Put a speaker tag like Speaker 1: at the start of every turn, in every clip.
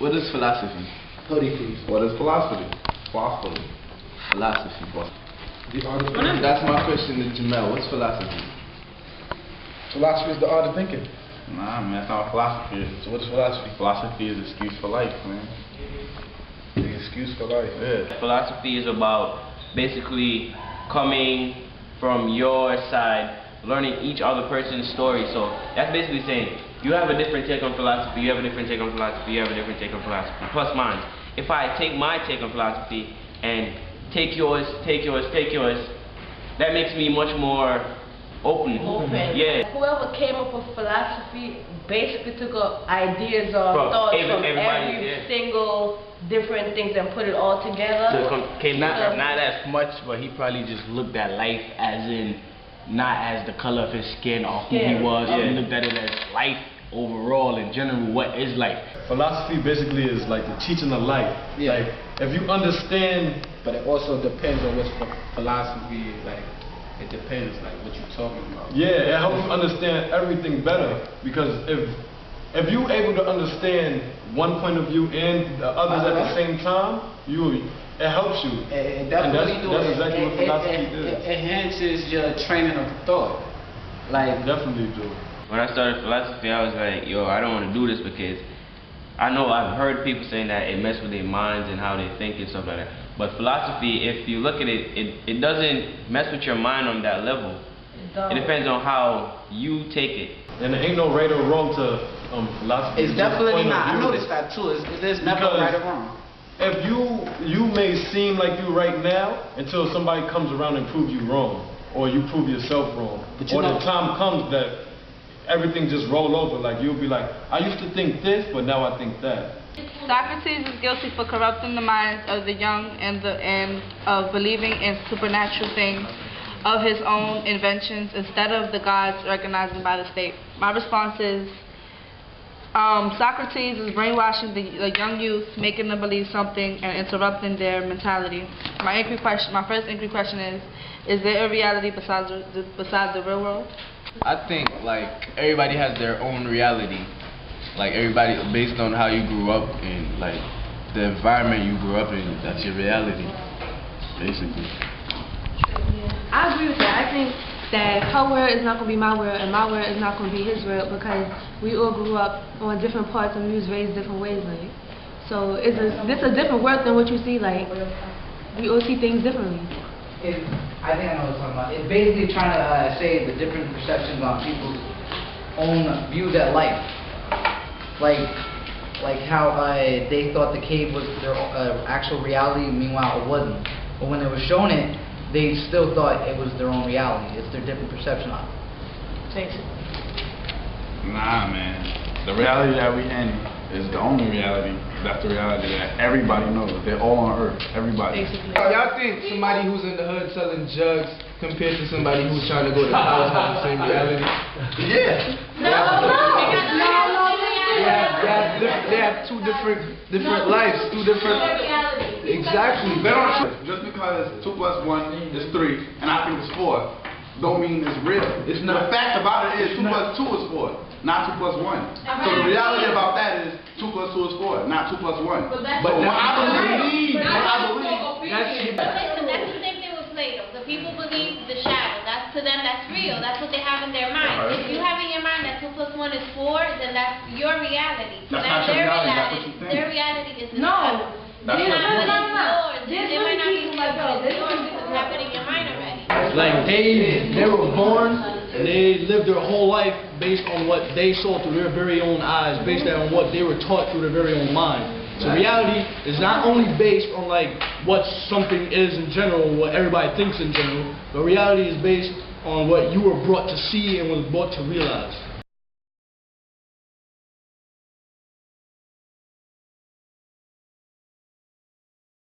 Speaker 1: What is philosophy?
Speaker 2: Hoodie, please.
Speaker 3: What is philosophy? Philosophy.
Speaker 1: Philosophy, boss.
Speaker 2: The art of
Speaker 1: That's my question to Jamel. What's philosophy?
Speaker 2: Philosophy is the art of thinking.
Speaker 3: Nah, man, that's not what philosophy is.
Speaker 2: So what is philosophy?
Speaker 3: Philosophy is an excuse for life, man.
Speaker 2: The excuse for life.
Speaker 3: Yeah.
Speaker 4: Philosophy is about basically coming from your side, learning each other person's story. So that's basically saying you have a different take on philosophy, you have a different take on philosophy, you have a different take on philosophy, plus mine. If I take my take on philosophy and take yours, that makes me much more open. Yeah.
Speaker 5: Whoever came up with philosophy basically took up ideas or thoughts from every single different things and put it all together.
Speaker 4: So not as much, but he probably just looked at life as in not as the color of his skin or who he was. He looked at it as life overall in general. What is life?
Speaker 6: Philosophy basically is like the teaching of life.
Speaker 2: Yeah.
Speaker 6: Like if you understand,
Speaker 2: But it also depends on what's philosophy, like, it depends, like, what you're talking about.
Speaker 6: yeah, it helps you understand everything better. Because if you able to understand one point of view and the others at the same time, it helps you.
Speaker 2: It
Speaker 6: And
Speaker 2: definitely
Speaker 6: that's exactly what philosophy is.
Speaker 2: It enhances your training of thought. Like,
Speaker 6: Definitely do.
Speaker 4: When I started philosophy, I was like, yo, I don't want to do this because I know I've heard people saying that it messes with their minds and how they think and stuff like that. But philosophy, if you look at it, it doesn't mess with your mind on that level. It depends on how you take it.
Speaker 6: And there ain't no right or wrong to philosophy.
Speaker 2: it's
Speaker 6: just
Speaker 2: definitely
Speaker 6: point of
Speaker 2: not. I
Speaker 6: view.
Speaker 2: noticed that too. There's never
Speaker 6: Because
Speaker 2: right or wrong.
Speaker 6: If you may seem like you right now until somebody comes around and proves you wrong, or you prove yourself wrong,
Speaker 2: But you
Speaker 6: or
Speaker 2: know,
Speaker 6: the time comes that everything just roll over. Like you'll be like, I used to think this, but now I think that.
Speaker 7: Socrates is guilty for corrupting the minds of the young and of believing in supernatural things of his own inventions instead of the gods recognized by the state. My response is Socrates is brainwashing the young youth, making them believe something and interrupting their mentality. My first inquiry question is there a reality besides the real world?
Speaker 1: I think like everybody has their own reality. Like everybody, based on how you grew up and like the environment you grew up in, that's your reality, basically.
Speaker 8: I agree with that. I think that her word is not going to be my word and my word is not going to be his word because we all grew up on different parts and we was raised different ways. Like, so this a different world than what you see. Like, we all see things differently.
Speaker 9: I think I know what you're talking about. It's basically trying to say the different perceptions on people's own views at life. Like how they thought the cave was their actual reality, meanwhile it wasn't. But when they were shown it, they still thought it was their own reality. It's their different perception of it.
Speaker 3: Nah, man. The reality that we in is the only reality. That's the reality that everybody knows. They're all on Earth. Everybody.
Speaker 1: Y'all think somebody who's in the hood selling drugs compared to somebody who's trying to go to college has the same reality?
Speaker 3: Yeah.
Speaker 1: They have two different lives, two different. Exactly.
Speaker 3: They don't. Just because 2 + 1 is 3, and I think it's 4, don't mean it's real.
Speaker 1: It's not.
Speaker 3: The fact about it is 2 + 2 is 4, not 2 + 1. So the reality about that is 2 + 2 is 4, not 2 + 1. But what I believe,
Speaker 10: Listen, that's the same thing with Plato. The people believe the shadow. To them, that's real. That's what they have in their mind. If you have in your mind that 2 + 1 is 4, then that's your reality.
Speaker 3: That's not your reality. That's what you think.
Speaker 10: Their reality is
Speaker 8: No.
Speaker 10: They might not be yours. It's happening in your mind already.
Speaker 11: Like they were born and they lived their whole life based on what they saw through their very own eyes, based on what they were taught through their very own mind. So reality is not only based on like what something is in general, what everybody thinks in general, but reality is based on what you were brought to see and was brought to realize.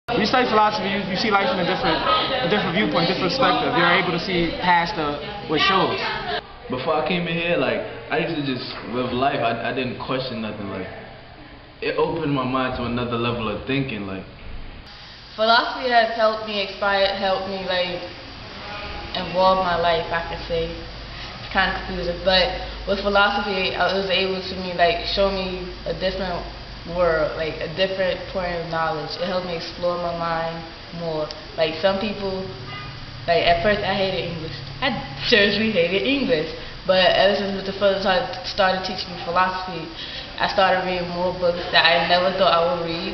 Speaker 12: When you study philosophy, you see life from a different viewpoint, different perspective. You're able to see past what shows.
Speaker 1: Before I came in here, like I used to just live life. I didn't question nothing. Like it opened my mind to another level of thinking. Like
Speaker 5: Philosophy has helped me like involve my life, I could say. It's kind of confusing, but with philosophy, it was able to show me a different
Speaker 13: world, like a different point of knowledge. It helped me explore my mind more. Like some people, like at first I hated English. I seriously hated English. But ever since Mr. Fuller started teaching me philosophy, I started reading more books that I never thought I would read.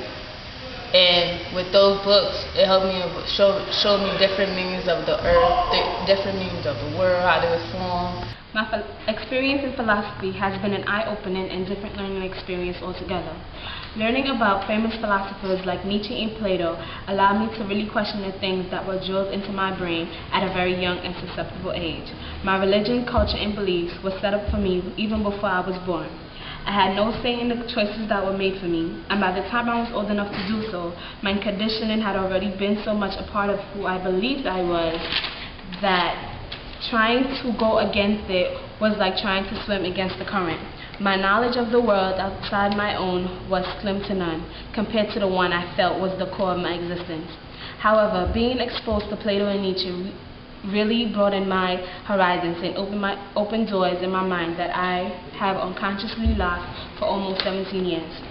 Speaker 13: And with those books, it helped me show me different meanings of the earth, different meanings of the world, how they were formed.
Speaker 14: My experience in philosophy has been an eye-opening and different learning experience altogether. Learning about famous philosophers like Nietzsche and Plato allowed me to really question the things that were drilled into my brain at a very young and susceptible age. My religion, culture, and beliefs were set up for me even before I was born. I had no say in the choices that were made for me, and by the time I was old enough to do so, my conditioning had already been so much a part of who I believed I was that trying to go against it was like trying to swim against the current. My knowledge of the world outside my own was slim to none compared to the one I felt was the core of my existence. However, being exposed to Plato and Nietzsche really broadened my horizons and opened doors in my mind that I have unconsciously locked for almost 17 years.